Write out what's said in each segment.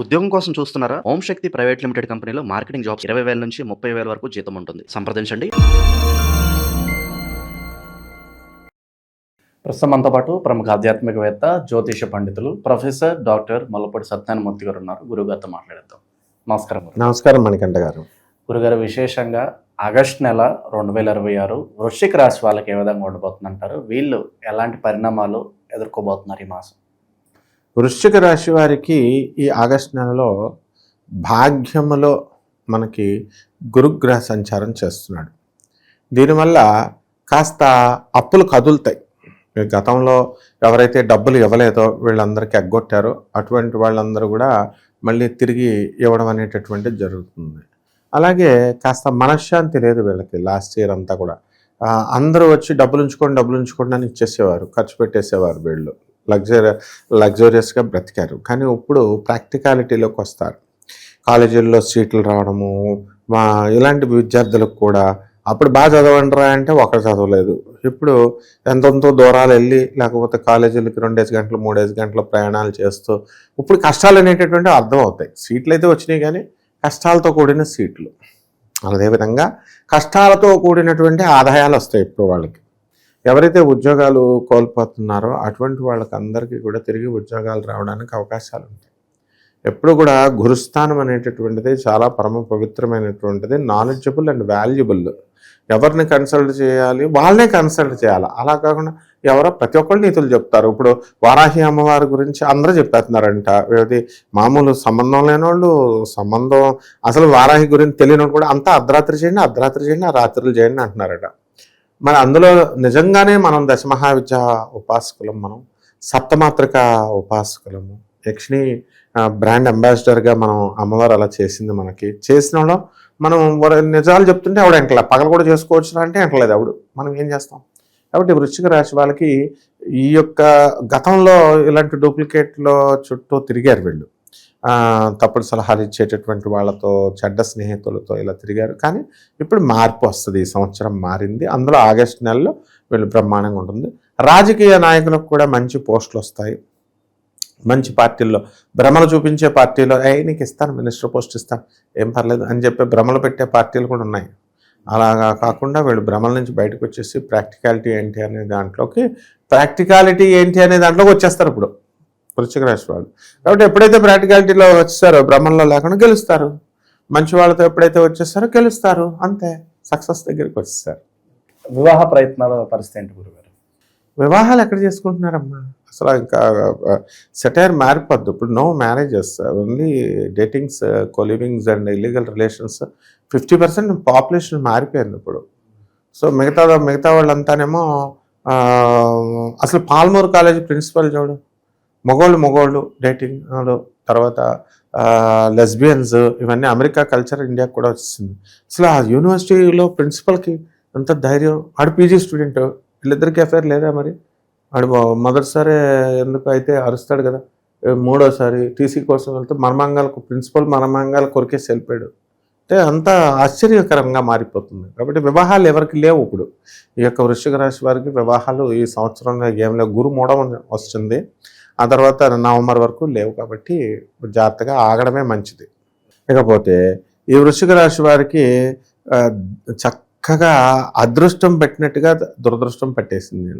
ఉద్యోగం కోసం చూస్తున్నారా? ఓం శక్తి ప్రైవేట్ లిమిటెడ్ కంపెనీలో మార్కెటింగ్ జాబ్స్ 20,000 నుంచి 30,000 వరకు జీతం ఉంటుంది. సంప్రదించండి. ప్రస్తుతం మనతో పాటు ప్రముఖ ఆధ్యాత్మికవేత్త, జ్యోతిష పండితులు ప్రొఫెసర్ డాక్టర్ మల్లపూడి సత్యనారాయణమూర్తి గారు ఉన్నారు. గురుగారితో మాట్లాడేద్దాం. నమస్కారం. నమస్కారం మణికంఠ గారు. గురుగారు, విశేషంగా ఆగస్టు నెల 2026 వృశ్చిక రాశి వాళ్ళకి ఏ విధంగా ఉండబోతుందంటారు? వీళ్ళు ఎలాంటి పరిణామాలు ఎదుర్కోబోతున్నారు ఈ మాసం? వృశ్చిక రాశి వారికి ఈ ఆగస్టు నెలలో భాగ్యములో మనకి గురుగ్రహ సంచారం చేస్తున్నాడు. దీనివల్ల కాస్త అప్పులు కదులుతాయి. గతంలో ఎవరైతే డబ్బులు ఇవ్వలేదో వీళ్ళందరికీ ఎగ్గొట్టారో అటువంటి వాళ్ళందరూ కూడా మళ్ళీ తిరిగి ఇవ్వడం అనేటటువంటిది జరుగుతుంది. అలాగే కాస్త మనశ్శాంతి లేదు వీళ్ళకి. లాస్ట్ ఇయర్ అంతా కూడా అందరూ వచ్చి డబ్బులు ఉంచుకోండి అని ఇచ్చేసేవారు, ఖర్చు పెట్టేసేవారు. వీళ్ళు లగ్జరియస్గా బ్రతికారు. కానీ ఇప్పుడు ప్రాక్టికాలిటీలోకి వస్తారు. కాలేజీల్లో సీట్లు రావడము, ఇలాంటి విద్యార్థులకు కూడా అప్పుడు బాగా చదవండిరా అంటే ఒకరు చదవలేదు. ఇప్పుడు ఎంతో దూరాలు వెళ్ళి లేకపోతే కాలేజీలకి 2 గంటలు 3 గంటలు ప్రయాణాలు చేస్తూ ఇప్పుడు కష్టాలు అనేటటువంటివి అర్థం అవుతాయి. సీట్లు అయితే వచ్చినాయి కానీ కష్టాలతో కూడిన సీట్లు. అదేవిధంగా కష్టాలతో కూడినటువంటి ఆదాయాలు వస్తాయి ఇప్పుడు వాళ్ళకి. ఎవరైతే ఉద్యోగాలు కోల్పోతున్నారో అటువంటి వాళ్ళకి అందరికీ కూడా తిరిగి ఉద్యోగాలు రావడానికి అవకాశాలు ఉంటాయి. ఎప్పుడు కూడా గురుస్థానం అనేటటువంటిది చాలా పరమ పవిత్రమైనటువంటిది, నాలెడ్జబుల్ అండ్ వాల్యుబుల్. ఎవరిని కన్సల్ట్ చేయాలి, వాళ్ళనే కన్సల్ట్ చేయాలి. అలా కాకుండా ప్రతి ఒక్కళ్ళు నీతులు చెప్తారు. ఇప్పుడు వారాహి అమ్మవారి గురించి అందరూ చెప్పేస్తున్నారంట. ఇది మామూలు సంబంధం లేని వాళ్ళు, అసలు వారాహి గురించి తెలియని కూడా అంతా అర్ధరాత్రి చేయండి ఆ రాత్రులు చేయండి అంటున్నారట. మరి అందులో నిజంగానే మనం దశమహావిద్య ఉపాసకులం, మనం సప్తమాత్రిక ఉపాసకులము. యక్షిణి బ్రాండ్ అంబాసిడర్గా మనం అమ్మవారు అలా చేసింది. మనకి చేసిన వాళ్ళు మనం నిజాలు చెప్తుంటే ఆవిడ ఎంటలే, పగలు కూడా చేసుకోవచ్చు అంటే ఎంటలేదు ఆవిడ. మనం ఏం చేస్తాం? కాబట్టి వృశ్చిక రాశి వాళ్ళకి ఈ యొక్క గతంలో ఇలాంటి డూప్లికేట్లో చుట్టూ తిరిగారు వీళ్ళు. తప్పుడు సలహాలు ఇచ్చేటటువంటి వాళ్ళతో, చెడ్డ స్నేహితులతో ఇలా తిరిగారు. కానీ ఇప్పుడు మార్పు వస్తుంది. ఈ సంవత్సరం మారింది. అందులో ఆగస్టు నెలలో వీళ్ళు బ్రహ్మాండంగా ఉంటుంది. రాజకీయ నాయకులకు కూడా మంచి పోస్టులు వస్తాయి. మంచి పార్టీల్లో, భ్రమలు చూపించే పార్టీలో నీకు ఇస్తాను, మినిస్టర్ పోస్ట్ ఇస్తాను, ఏం పర్లేదు అని చెప్పి భ్రమలు పెట్టే పార్టీలు కూడా ఉన్నాయి. అలాగా కాకుండా వీళ్ళు భ్రమల నుంచి బయటకు వచ్చేసి ప్రాక్టికాలిటీ ఏంటి అనే దాంట్లోకి వచ్చేస్తారు ఇప్పుడు వృశ్చిక రాశి వాళ్ళు. కాబట్టి ఎప్పుడైతే ప్రాక్టికాలిటీలో వచ్చేస్తారో భ్రమంలో లేకుండా గెలుస్తారు. మంచి వాళ్ళతో ఎప్పుడైతే వచ్చేస్తారో గెలుస్తారు. అంతే, సక్సెస్ దగ్గరికి వచ్చేస్తారు. వివాహ ప్రయత్నాల పరిస్థితి ఏంటి గురుగారు? వివాహాలు ఎక్కడ చేసుకుంటున్నారమ్మా? అసలు ఇంకా సెటైర్ మారిపోద్దు. ఇప్పుడు no marriages, only datings, colivings and illegal relations. 50% population మారిపోయింది ఇప్పుడు. సో మిగతా వాళ్ళంతానేమో అసలు పాల్మూరు కాలేజ్ ప్రిన్సిపల్ చూడు, మగోళ్ళు డేటింగ్, తర్వాత లెస్బియన్స్, ఇవన్నీ అమెరికా కల్చర్ ఇండియాకి కూడా వచ్చింది. అసలు ఆ యూనివర్సిటీలో ప్రిన్సిపల్కి ఎంత ధైర్యం! ఆడు పీజీ స్టూడెంట్, వీళ్ళిద్దరికి అఫేర్ లేదా? మరి ఆడు మొదటిసారి ఎందుకు అయితే అరుస్తాడు కదా, మూడోసారి టీసీ కోసం వెళ్తే ప్రిన్సిపల్ మర్మాంగాలు కొరికేసి వెళ్ళిపోయాడు. అంటే అంత ఆశ్చర్యకరంగా మారిపోతుంది. కాబట్టి వివాహాలు ఎవరికి లేవు ఇప్పుడు. ఈ యొక్క వృశ్చిక రాశి వారికి వివాహాలు ఈ సంవత్సరంలో ఏం లేవు. గురు మూఢం వస్తుంది, ఆ తర్వాత నవంబర్ వరకు లేవు. కాబట్టి జాగ్రత్తగా ఆగడమే మంచిది. ఇకపోతే ఈ వృశ్చిక రాశి వారికి చక్కగా అదృష్టం పెట్టినట్టుగా దురదృష్టం పట్టేసింది.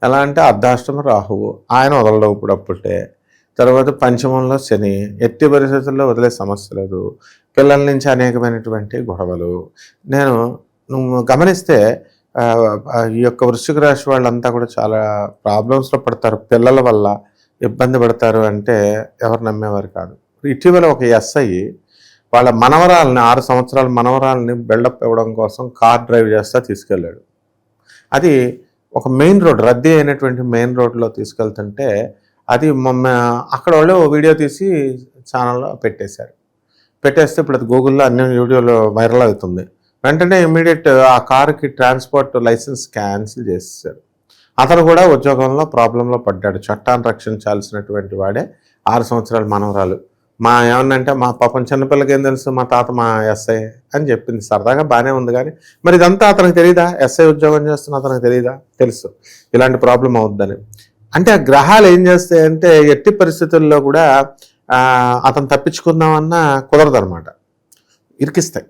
ఎలా అంటే అర్ధాష్టమ రాహువు, ఆయన వదలడం ఇప్పుడు అప్పుడే. తర్వాత పంచమంలో శని, ఎట్టి పరిస్థితుల్లో వదిలే సమస్య లేదు. పిల్లల నుంచి అనేకమైనటువంటి గొడవలు. నువ్వు గమనిస్తే ఈ యొక్క వృశ్చిక రాశి వాళ్ళంతా కూడా చాలా ప్రాబ్లమ్స్లో పడతారు. పిల్లల వల్ల ఇబ్బంది పడతారు అంటే ఎవరు నమ్మేవారు కాదు. ఇటీవల ఒక ఎస్ఐ వాళ్ళ మనవరాలని, 6 సంవత్సరాల మనవరాలని బిల్డప్ ఇవ్వడం కోసం కార్ డ్రైవ్ చేస్తా తీసుకెళ్ళాడు. అది ఒక మెయిన్ రోడ్, రద్దీ అయినటువంటి మెయిన్ రోడ్లో తీసుకెళ్తుంటే అది అక్కడ వాళ్ళు వీడియో తీసి ఛానల్లో పెట్టేస్తే ఇప్పుడు అది గూగుల్లో అన్ని వీడియోలో వైరల్ అవుతుంది. వెంటనే ఇమ్మీడియట్ ఆ కారుకి ట్రాన్స్పోర్ట్ లైసెన్స్ క్యాన్సిల్ చేసేసారు. అతను కూడా ఉద్యోగంలో ప్రాబ్లంలో పడ్డాడు. చట్టాన్ని రక్షించాల్సినటువంటి వాడే 6 సంవత్సరాల మనవరాలు. ఏమన్నంటే మా పాపం చిన్నపిల్లకి ఏం తెలుసు, మా తాత మా ఎస్ఐ అని చెప్పింది. సరదాగా బాగానే ఉంది. కానీ మరి ఇదంతా అతనికి తెలియదా? ఎస్ఐ ఉద్యోగం చేస్తున్నా అతనికి తెలియదా? తెలుసు ఇలాంటి ప్రాబ్లం అవుద్దని. అంటే ఆ గ్రహాలు ఏం చేస్తాయంటే ఎట్టి పరిస్థితుల్లో కూడా అతను తప్పించుకుందామన్నా కుదరదనమాట, ఇరికిస్తాయి.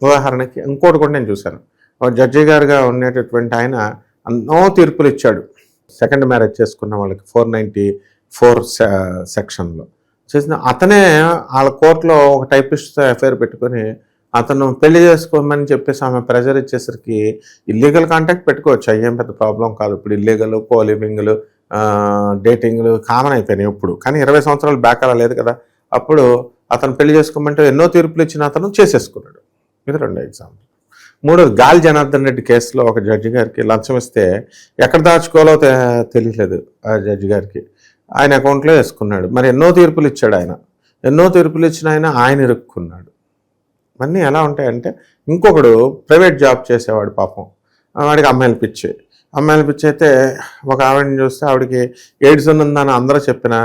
ఉదాహరణకి ఇంకోటి కూడా నేను చూశాను. ఒక జడ్జి గారుగా ఉండేటటువంటి ఆయన ఎన్నో తీర్పులు ఇచ్చాడు సెకండ్ మ్యారేజ్ చేసుకున్న వాళ్ళకి 494 సెక్షన్లో చేసిన. అతనే వాళ్ళ కోర్టులో ఒక టైపిస్ట్తో ఎఫ్ఐఆర్ పెట్టుకొని అతను పెళ్లి చేసుకోమని చెప్పేసి ఆమె ప్రెజర్ ఇచ్చేసరికి ఇల్లీగల్ కాంటాక్ట్ పెట్టుకోవచ్చు, అయ్యేం పెద్ద ప్రాబ్లం కాదు. ఇప్పుడు ఇల్లీగల్ కోలివింగ్లు డేటింగ్లు కామన్ అయిపోయినాయి ఇప్పుడు. కానీ 20 సంవత్సరాలు బ్యాక్ అలా లేదు కదా. అప్పుడు అతను పెళ్లి చేసుకోమంటే ఎన్నో తీర్పులు ఇచ్చిన అతను చేసేసుకున్నాడు. ఇది 2 ఎగ్జాంపుల్. 3 గాలి జనార్దన్ రెడ్డి కేసులో ఒక జడ్జి గారికి లంచం ఇస్తే ఎక్కడ దాచుకోవాలో తెలియలేదు ఆ జడ్జి గారికి. ఆయన అకౌంట్లో వేసుకున్నాడు. మరి ఎన్నో తీర్పులు ఇచ్చాడు ఆయన. ఎన్నో తీర్పులు ఇచ్చిన ఆయన ఇరుక్కున్నాడు. ఇవన్నీ ఎలా ఉంటాయంటే, ఇంకొకడు ప్రైవేట్ జాబ్ చేసేవాడు పాపం, వాడికి అమ్మాయిలు పిచ్చి. అమ్మాయిల పిచ్చి అయితే ఒక ఆవిడని చూస్తే ఆవిడకి ఎయిడ్స్ ఉన్నదని అందరూ చెప్పినా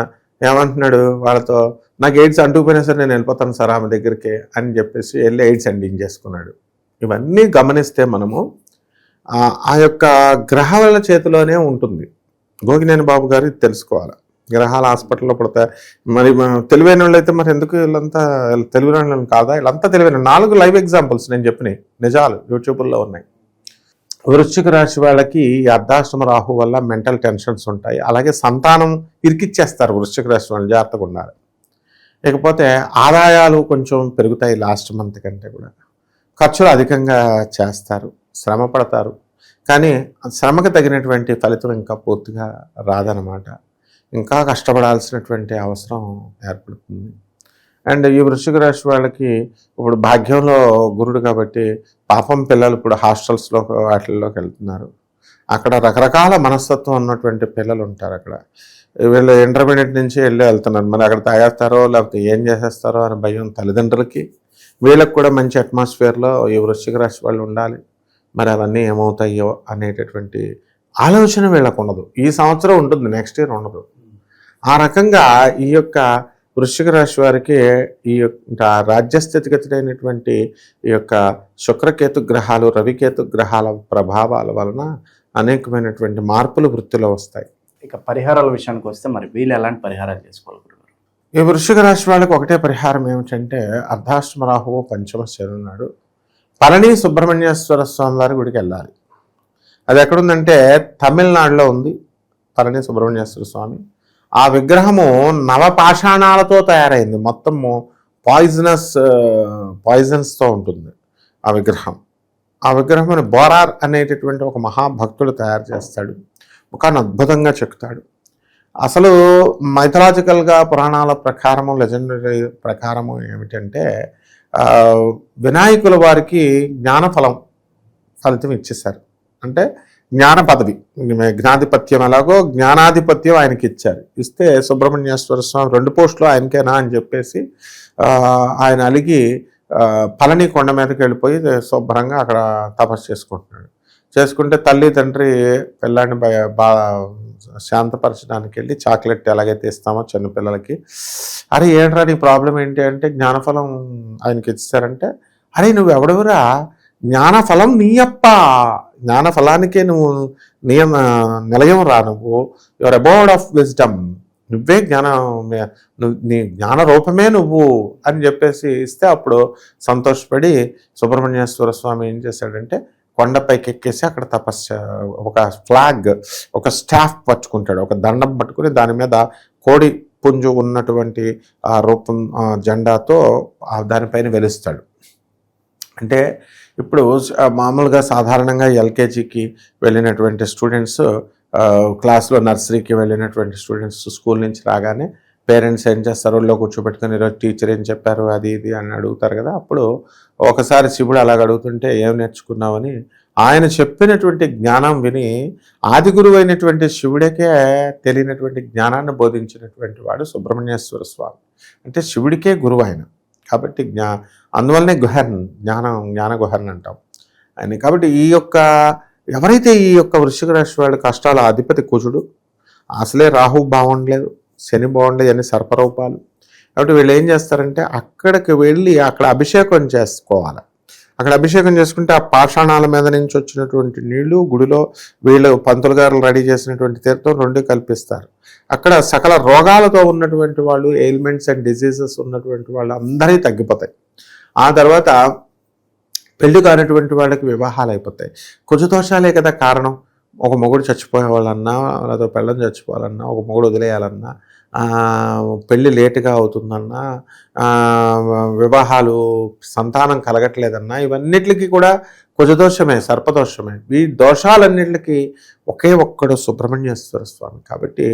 ఏమంటున్నాడు వాళ్ళతో, నాకు ఎయిడ్స్ అంటుకుపోయినా సరే నేను వెళ్ళిపోతాను సార్ ఆమె దగ్గరికి అని చెప్పేసి వెళ్ళి ఎయిడ్స్ ఎండింగ్ చేసుకున్నాడు. ఇవన్నీ గమనిస్తే మనము ఆ యొక్క గ్రహాల చేతిలోనే ఉంటుంది. గోగినేని బాబు గారు ఇది తెలుసుకోవాలి. గ్రహాల హాస్పిటల్లో పడతాయి. మరి తెలివైన వాళ్ళు అయితే మరి ఎందుకు వీళ్ళంతా తెలివైన వాళ్ళని కాదా? వీళ్ళంతా తెలివైన 4 లైవ్ ఎగ్జాంపుల్స్ నేను చెప్పినాయి, నిజాలు యూట్యూబ్లో ఉన్నాయి. వృశ్చిక రాశి వాళ్ళకి ఈ అర్ధాష్టమ రాహు వల్ల మెంటల్ టెన్షన్స్ ఉంటాయి. అలాగే సంతానం ఇరికిచ్చేస్తారు వృశ్చిక రాశి వాళ్ళు, జాగ్రత్తగా ఉండాలి. ఇకపోతే ఆదాయాలు కొంచెం పెరుగుతాయి లాస్ట్ మంత్ కంటే కూడా. ఖర్చులు అధికంగా చేస్తారు, శ్రమ పడతారు, కానీ శ్రమకు తగినటువంటి ఫలితం ఇంకా పూర్తిగా రాదనమాట. ఇంకా కష్టపడాల్సినటువంటి అవసరం ఏర్పడుతుంది. అండ్ ఈ వృశ్చిక రాశి వాళ్ళకి ఇప్పుడు భాగ్యంలో గురుడు కాబట్టి పాపం పిల్లలు ఇప్పుడు హాస్టల్స్లో వాటిల్లోకి వెళ్తున్నారు. అక్కడ రకరకాల మనస్తత్వం ఉన్నటువంటి పిల్లలు ఉంటారు. అక్కడ వీళ్ళు ఇంటర్మీడియట్ నుంచి వెళ్తున్నారు. మరి అక్కడ తాగేస్తారో లేకపోతే ఏం చేసేస్తారో అనే భయం తల్లిదండ్రులకి. వీళ్ళకి కూడా మంచి అట్మాస్ఫియర్లో ఈ వృశ్చిక రాశి వాళ్ళు ఉండాలి. మరి అవన్నీ ఏమవుతాయో అనేటటువంటి ఆలోచన వీళ్ళకు ఉండదు. ఈ సంవత్సరం ఉంటుంది, నెక్స్ట్ ఇయర్ ఉండదు. ఆ రకంగా ఈ యొక్క వృశ్చిక రాశి వారికి ఈ యొక్క రాజ్యస్థితిగతులైనటువంటి ఈ యొక్క శుక్రకేతు గ్రహాలు, రవికేతు గ్రహాల ప్రభావాల వలన అనేకమైనటువంటి మార్పులు వృత్తిలో వస్తాయి. ఇక పరిహారాల విషయానికి వస్తే మరి వీళ్ళు ఎలాంటి పరిహారాలు చేసుకోవాలి? ఈ వృశ్చిక రాశి వాళ్ళకి ఒకటే పరిహారం ఏమిటంటే, అర్ధాష్టమ రాహువు పంచమ శని ఉన్నాడు. పళని సుబ్రహ్మణ్యేశ్వర స్వామి వారి గుడికి వెళ్ళాలి. అది ఎక్కడుందంటే తమిళనాడులో ఉంది పళని సుబ్రహ్మణ్యేశ్వర స్వామి. ఆ విగ్రహము నవపాషాణాలతో తయారైంది. మొత్తము పాయిజన్స్తో ఉంటుంది ఆ విగ్రహం. ఆ విగ్రహం బోరార్ అనేటటువంటి ఒక మహాభక్తుడు తయారు చేస్తాడు. ఒక అద్భుతంగా చెక్కుతాడు. అసలు మైథలాజికల్గా పురాణాల ప్రకారము, లెజెండరీ ప్రకారము ఏమిటంటే, వినాయకుల వారికి ఫలితం ఇచ్చేశారు. అంటే జ్ఞాన పదవి, జ్ఞాధిపత్యం ఎలాగో జ్ఞానాధిపత్యం ఆయనకి ఇచ్చారు. ఇస్తే సుబ్రహ్మణ్యేశ్వర స్వామి 2 పోస్టులు ఆయనకేనా అని చెప్పేసి ఆయన అలిగి పళని కొండ మీదకి వెళ్ళిపోయి శుభ్రంగా అక్కడ తపస్సు చేసుకుంటే తల్లి తండ్రి పిల్లాన్ని శాంతపరచడానికి వెళ్ళి చాక్లెట్ ఎలాగైతే ఇస్తామో చిన్నపిల్లలకి, అరే ఏంట్రా నీ ప్రాబ్లం ఏంటి అంటే, జ్ఞానఫలం ఆయనకి ఇచ్చారంటే, అరే నువ్వు ఎవడెవరా, జ్ఞానఫలం నీయప్ప, జ్ఞానఫలానికే నువ్వు నిలయం రా, నువ్వు యువర్ అబౌడ్ ఆఫ్ విజ్డమ్, నువ్వే నీ జ్ఞాన రూపమే నువ్వు అని చెప్పేసి ఇస్తే అప్పుడు సంతోషపడి సుబ్రహ్మణ్యేశ్వర స్వామి ఏం చేశాడంటే కొండపైకి ఎక్కేసి అక్కడ ఒక ఫ్లాగ్, ఒక స్టాఫ్ పట్టుకుంటాడు, ఒక దండం పట్టుకుని దాని మీద కోడి పుంజు ఉన్నటువంటి ఆ రూపం జెండాతో దానిపైన వెలుస్తాడు. అంటే ఇప్పుడు మామూలుగా సాధారణంగా ఎల్కేజీకి వెళ్ళినటువంటి స్టూడెంట్స్, క్లాస్లో నర్సరీకి వెళ్ళినటువంటి స్టూడెంట్స్ స్కూల్ నుంచి రాగానే పేరెంట్స్ ఏం చేస్తారు, ఒళ్ళో కూర్చోబెట్టుకొని ఈరోజు టీచర్ ఏం చెప్పారు అది ఇది అని అడుగుతారు కదా. అప్పుడు ఒకసారి శివుడు అలాగ అడుగుతుంటే ఏం నేర్చుకున్నావని ఆయన చెప్పినటువంటి జ్ఞానం విని ఆది గురువు అయినటువంటి శివుడికే తెలియనటువంటి జ్ఞానాన్ని బోధించినటువంటి వాడు సుబ్రహ్మణ్యేశ్వర స్వామి. అంటే శివుడికే గురువు ఆయన కాబట్టి అందువల్లనే జ్ఞాన గుహర్ని అంటాం ఆయన. కాబట్టి ఎవరైతే ఈ యొక్క వృశ్చిక రాశి వాడి కష్టాల అధిపతి కుజుడు, అసలే రాహు బాగుండలేదు, శని బాగుండలేదు, అన్ని సర్పరూపాలు. కాబట్టి వీళ్ళు ఏం చేస్తారంటే అక్కడికి వెళ్ళి అక్కడ అభిషేకం చేసుకోవాలి. అక్కడ అభిషేకం చేసుకుంటే ఆ పాషాణాల మీద నుంచి వచ్చినటువంటి నీళ్లు గుడిలో వీళ్ళు పంతులు గారు రెడీ చేసినటువంటి తీర్థం రెండు కల్పిస్తారు. అక్కడ సకల రోగాలతో ఉన్నటువంటి వాళ్ళు, ఎయిల్మెంట్స్ అండ్ డిసీజెస్ ఉన్నటువంటి వాళ్ళు అందరికీ తగ్గిపోతాయి. ఆ తర్వాత పెళ్లి కానటువంటి వాళ్ళకి వివాహాలు అయిపోతాయి. కుజదోషాలే కదా కారణం. ఒక మొగుడు చచ్చిపోయేవాళ్ళన్నా, లేదా పెళ్ళం చచ్చిపోవాలన్నా, ఒక మొగుడు వదిలేయాలన్నా, పెళ్ళి లేటుగా అవుతుందన్నా, వివాహాలు సంతానం కలగట్లేదన్నా, ఇవన్నిటికీ కూడా కుజదోషమే, సర్పదోషమే. ఈ దోషాలన్నిటికీ ఒకే ఒక్కడు సుబ్రహ్మణ్యేశ్వర స్వామి. కాబట్టి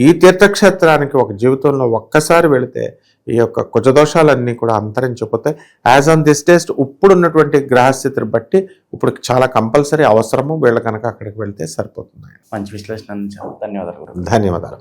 ఈ తీర్థక్షేత్రానికి ఒక జీవితంలో ఒక్కసారి వెళితే ఈ యొక్క కుజదోషాలన్నీ కూడా అంతరించిపోతాయి. యాజ్ ఆన్ దిస్ డేస్ట్ ఇప్పుడున్నటువంటి గ్రహస్థితిని బట్టి ఇప్పుడు చాలా కంపల్సరీ అవసరము వీళ్ళ కనుక అక్కడికి వెళ్తే సరిపోతుంది. మంచి విశ్లేషణ అందించారు. ధన్యవాదాలు. ధన్యవాదాలు.